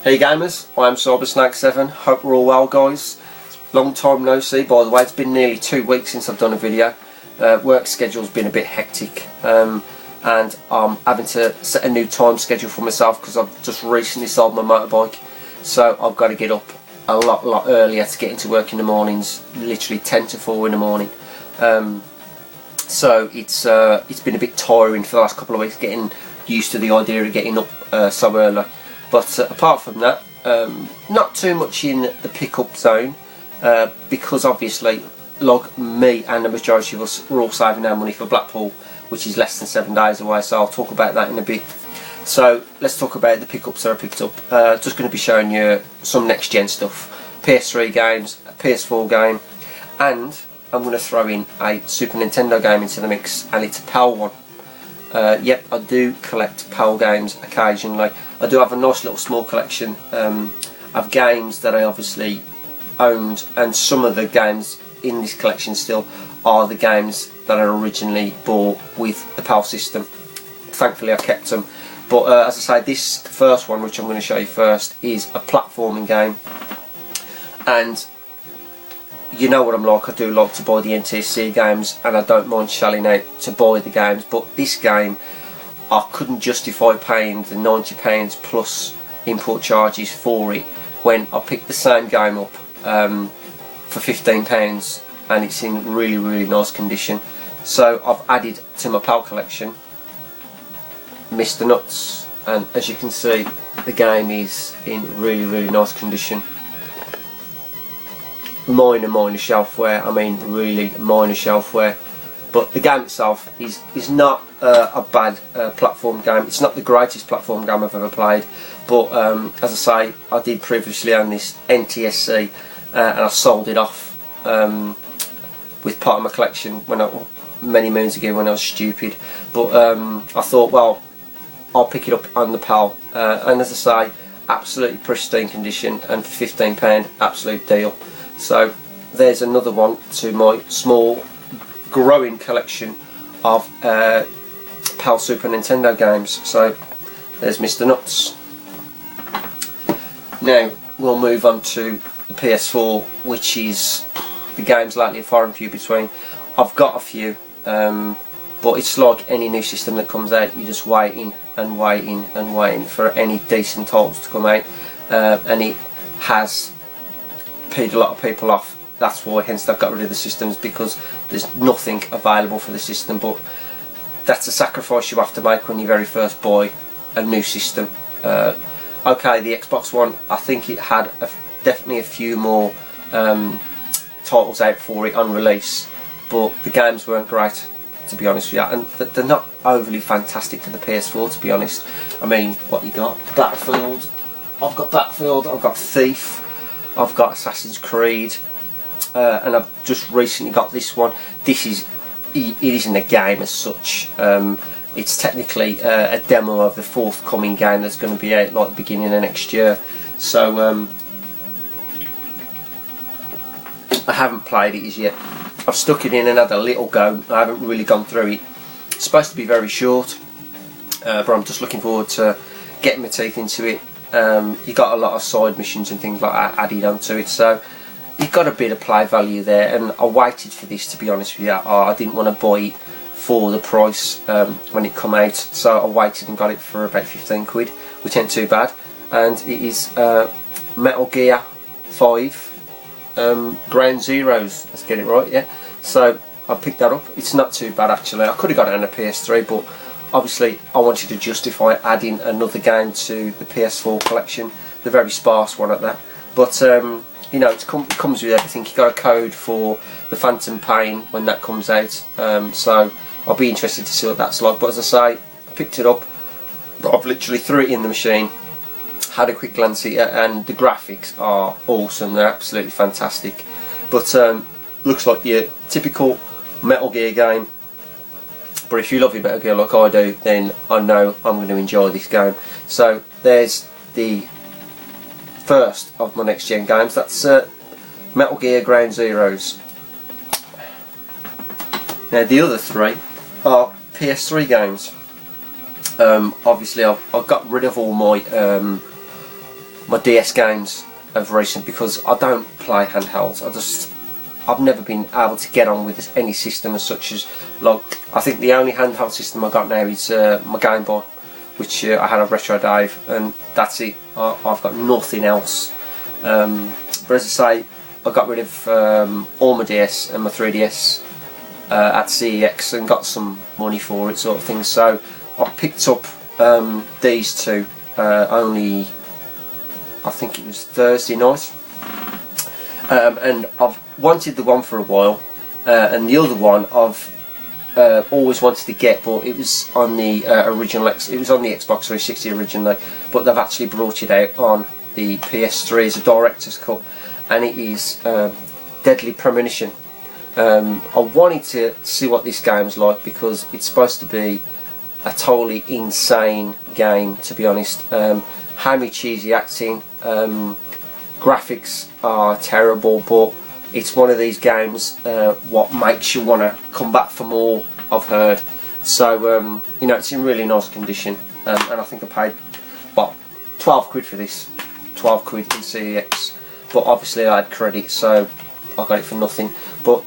Hey gamers, I'm sybersnake7. Hope we're all well, guys. Long time no see, by the way. It's been nearly 2 weeks since I've done a video. Work schedule's been a bit hectic, and I'm having to set a new time schedule for myself because I've just recently sold my motorbike, so I've got to get up a lot earlier to get into work in the mornings, literally 10 to 4 in the morning. So it's been a bit tiring for the last couple of weeks, getting used to the idea of getting up so early. But apart from that, not too much in the pickup zone, because obviously, like me and the majority of us, we're all saving our money for Blackpool, which is less than 7 days away, so I'll talk about that in a bit. So let's talk about the pickups that I picked up. Just going to be showing you some next gen stuff, PS3 games, a PS4 game, and I'm going to throw in a Super Nintendo game into the mix, and it's a PAL one. Yep, I do collect PAL games occasionally. I do have a nice little small collection of games that I obviously owned, and some of the games in this collection still are the games that I originally bought with the PAL system. Thankfully I kept them. But as I say, this first one, which I'm going to show you first, is a platforming game. And you know what I'm like, I do like to buy the NTSC games, and I don't mind shelling out to buy the games, but this game I couldn't justify paying the £90 plus import charges for it when I picked the same game up for £15, and it's in really nice condition. So I've added to my PAL collection Mr. Nuts, and as you can see, the game is in really nice condition. Minor shelfware, I mean really minor shelfware, but the game itself is not a bad platform game. It's not the greatest platform game I've ever played, but as I say, I did previously own this NTSC, and I sold it off with part of my collection many moons ago when I was stupid. But I thought, well, I'll pick it up on the PAL, and as I say, absolutely pristine condition, and for £15, absolute deal. So there's another one to my small growing collection of PAL Super Nintendo games. So there's Mr. Nuts. Now we'll move on to the PS4, which is the games lately far and few between. I've got a few, but it's like any new system that comes out, you're just waiting for any decent titles to come out, and it has paid a lot of people off. That's why, hence they've got rid of the systems, because there's nothing available for the system. But that's a sacrifice you have to make when you very first buy a new system. Okay, the Xbox One, I think it had definitely a few more titles out for it on release, but the games weren't great, to be honest with you, and they're not overly fantastic to the PS4, to be honest. I mean, what you got? Battlefield. I've got Thief. I've got Assassin's Creed, and I've just recently got this one. It isn't a game as such. It's technically a demo of the forthcoming game that's going to be out like the beginning of next year. So I haven't played it as yet. I've stuck it in and had a little go. I haven't really gone through it. It's supposed to be very short, but I'm just looking forward to getting my teeth into it. You got a lot of side missions and things like that added onto it, so you've got a bit of play value there. And I waited for this, to be honest with you. I didn't want to buy it for the price when it come out, so I waited and got it for about 15 quid, which ain't too bad. And it is Metal Gear 5 Ground Zeroes. Let's get it right, yeah. So I picked that up. It's not too bad actually. I could have got it on a PS3, but obviously I wanted to justify adding another game to the PS4 collection, the very sparse one at that. But you know, it comes with everything. You got a code for the Phantom Pain when that comes out, so I'll be interested to see what that's like. But as I say, I picked it up, I've literally threw it in the machine, had a quick glance at it, and the graphics are awesome. They're absolutely fantastic. But looks like your typical Metal Gear game. But if you love your Metal Gear like I do, then I know I'm going to enjoy this game. So there's the first of my next gen games. That's Metal Gear Ground Zeroes. Now the other three are PS3 games. Obviously I've got rid of all my my DS games of recent, because I don't play handhelds. I've never been able to get on with any system as such as, like, I think the only handheld system I got now is my Game Boy, which I had a Retro Dave, and that's it. I've got nothing else. But as I say, I got rid of all my DS and my 3DS at CEX and got some money for it, sort of thing. So I picked up these two only, I think it was Thursday night, and I've wanted the one for a while, and the other one I've always wanted to get, but it was on the original it was on the Xbox 360 originally, but they've actually brought it out on the PS3 as a director's cut, and it is Deadly Premonition. I wanted to see what this game's like, because it's supposed to be a totally insane game, to be honest. Hammy cheesy acting, graphics are terrible, but it's one of these games what makes you want to come back for more, I've heard. So you know, it's in really nice condition, and I think I paid, what, 12 quid for this, 12 quid in CEX, but obviously I had credit, so I got it for nothing. But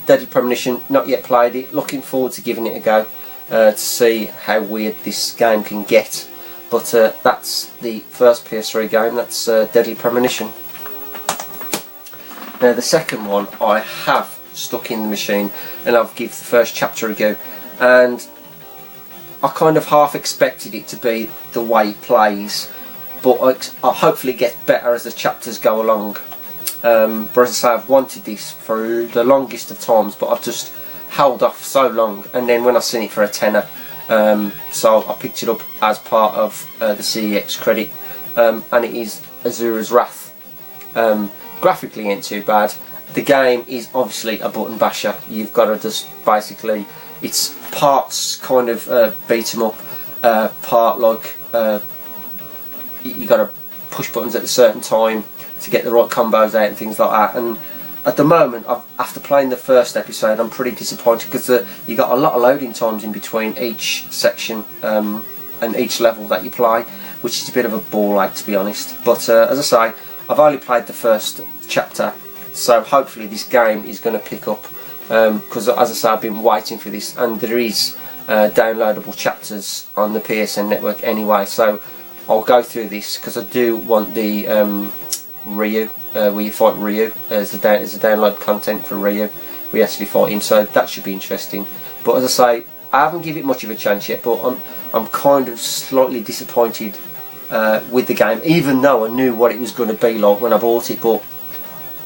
Deadly Premonition, not yet played it, looking forward to giving it a go, to see how weird this game can get. But that's the first PS3 game, that's Deadly Premonition. Now the second one I have stuck in the machine, and I've given the first chapter a go, and I kind of half expected it to be the way it plays, but I hopefully it gets better as the chapters go along. But as I say, I've wanted this for the longest of times, but I've just held off so long, and then when I seen it for a tenner, so I picked it up as part of the CEX credit, and it is Azura's Wrath. Graphically ain't too bad. The game is obviously a button basher. You've got to just basically, it's parts kind of beat 'em up, part like you got to push buttons at a certain time to get the right combos out and things like that. And at the moment, after playing the first episode, I'm pretty disappointed, because you got a lot of loading times in between each section and each level that you play, which is a bit of a ball ache, to be honest. But as I say, I've only played the first chapter, so hopefully this game is going to pick up, because as I say, I've been waiting for this, and there is downloadable chapters on the PSN network anyway, so I'll go through this, because I do want the Ryu, where you fight Ryu, as a download content for Ryu. We actually fight him, so that should be interesting. But as I say, I haven't given it much of a chance yet, but I'm kind of slightly disappointed with the game, even though I knew what it was going to be like when I bought it. But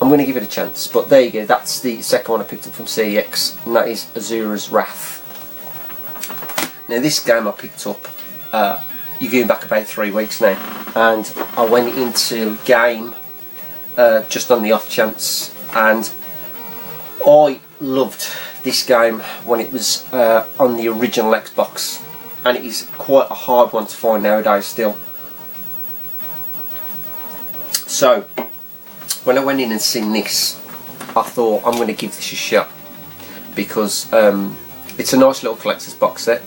I'm going to give it a chance. But there you go, that's the second one I picked up from CEX, and that is Azura's Wrath. Now this game I picked up, you're going back about 3 weeks now, and I went into game just on the off chance, and I loved this game when it was on the original Xbox, and it is quite a hard one to find nowadays still. So when I went in and seen this, I thought I'm going to give this a shot, because it's a nice little collector's box set.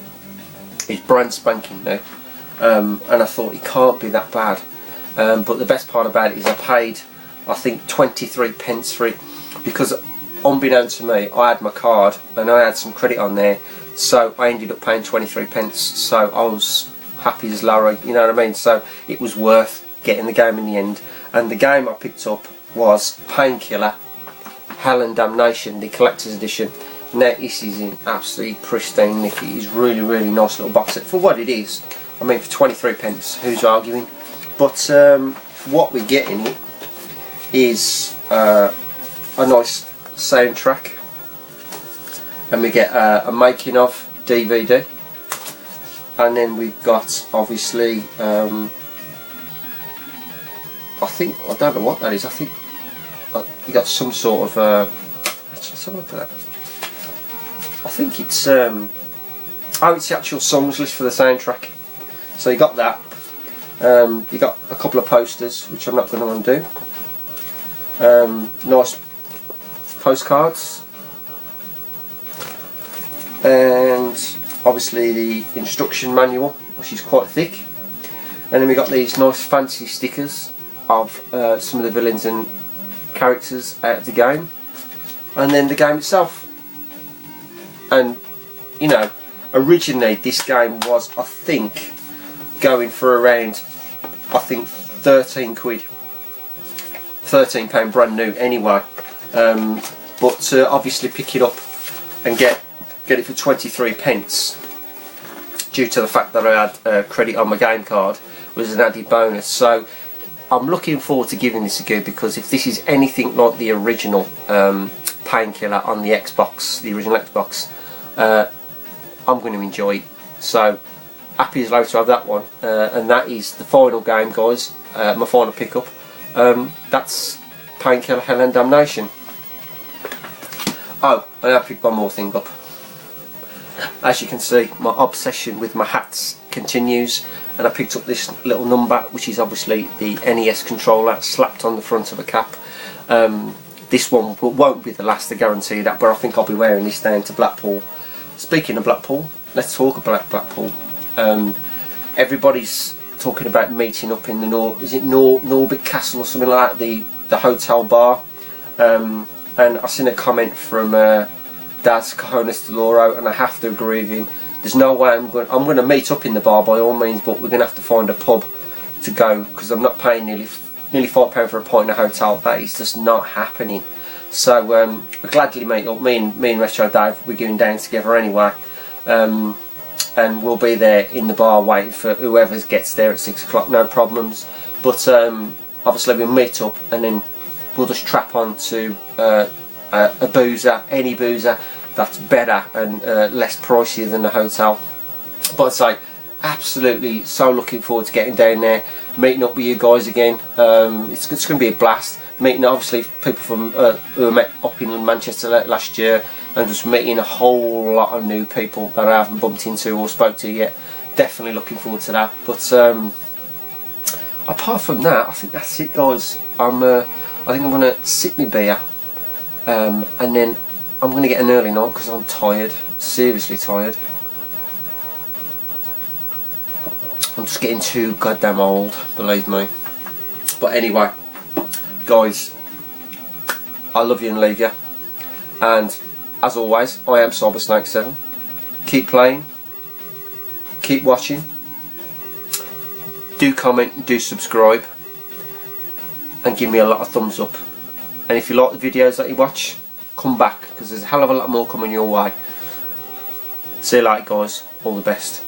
It's brand spanking new, and I thought it can't be that bad. But the best part about it is I paid, I think, 23 pence for it, because unbeknownst to me, I had my card and I had some credit on there, so I ended up paying 23 pence, so I was happy as Larry, you know what I mean? So it was worth getting the game in the end. And the game I picked up was Painkiller Hell and Damnation, the collector's edition. Now this is in absolutely pristine nick. It is really, really nice little box set for what it is. I mean, for 23 pence, who's arguing? But what we get in it is a nice soundtrack, and we get a making of DVD, and then we've got obviously I don't know what that is. I think you got some sort of let's have a look at that. I think it's it's the actual songs list for the soundtrack. So you got that. You got a couple of posters, which I'm not going to undo. Nice postcards, and obviously the instruction manual, which is quite thick. And then we got these nice fancy stickers of some of the villains and characters out of the game, and then the game itself. And you know, originally this game was, I think, going for around, I think, 13 quid, £13 brand new anyway, but obviously pick it up and get it for 23 pence due to the fact that I had credit on my game card was an added bonus. So I'm looking forward to giving this a go, because if this is anything like the original Painkiller on the Xbox, the original Xbox, I'm going to enjoy it. So happy as low to have that one, and that is the final game, guys. My final pickup. That's Painkiller Hell and Damnation. Oh, and I picked one more thing up. As you can see, my obsession with my hats continues, and I picked up this little number, which is obviously the NES controller slapped on the front of a cap. This one won't be the last, I guarantee that, but I think I'll be wearing this down to Blackpool. Speaking of Blackpool, let's talk about Blackpool. Everybody's talking about meeting up in the Norbit Castle or something like that, the hotel bar. And I seen a comment from Daz Cajones de Loro, and I have to agree with him. There's no way I'm going to meet up in the bar by all means, but we're going to have to find a pub to go, because I'm not paying nearly £5 for a pint in a hotel. That is just not happening. So we'll gladly meet up. Me and Retro Dave, we're going down together anyway, and we'll be there in the bar waiting for whoever gets there at 6 o'clock. No problems. But obviously we'll meet up, and then we'll just trap on to a boozer, any boozer that's better and less pricey than the hotel. But I'd say absolutely so looking forward to getting down there, meeting up with you guys again. It's going to be a blast. Meeting obviously people from who I met up in Manchester last year, and just meeting a whole lot of new people that I haven't bumped into or spoke to yet. Definitely looking forward to that. But apart from that, I think that's it, guys. I think I'm going to sip my beer, and then I'm going to get an early night because I'm tired, seriously tired. I'm just getting too goddamn old, believe me. But anyway, guys, I love you and leave you. And as always, I am sybersnake7. Keep playing, keep watching, do comment, do subscribe, and give me a lot of thumbs up. And if you like the videos that you watch, come back, because there's a hell of a lot more coming your way. See you later, guys. All the best.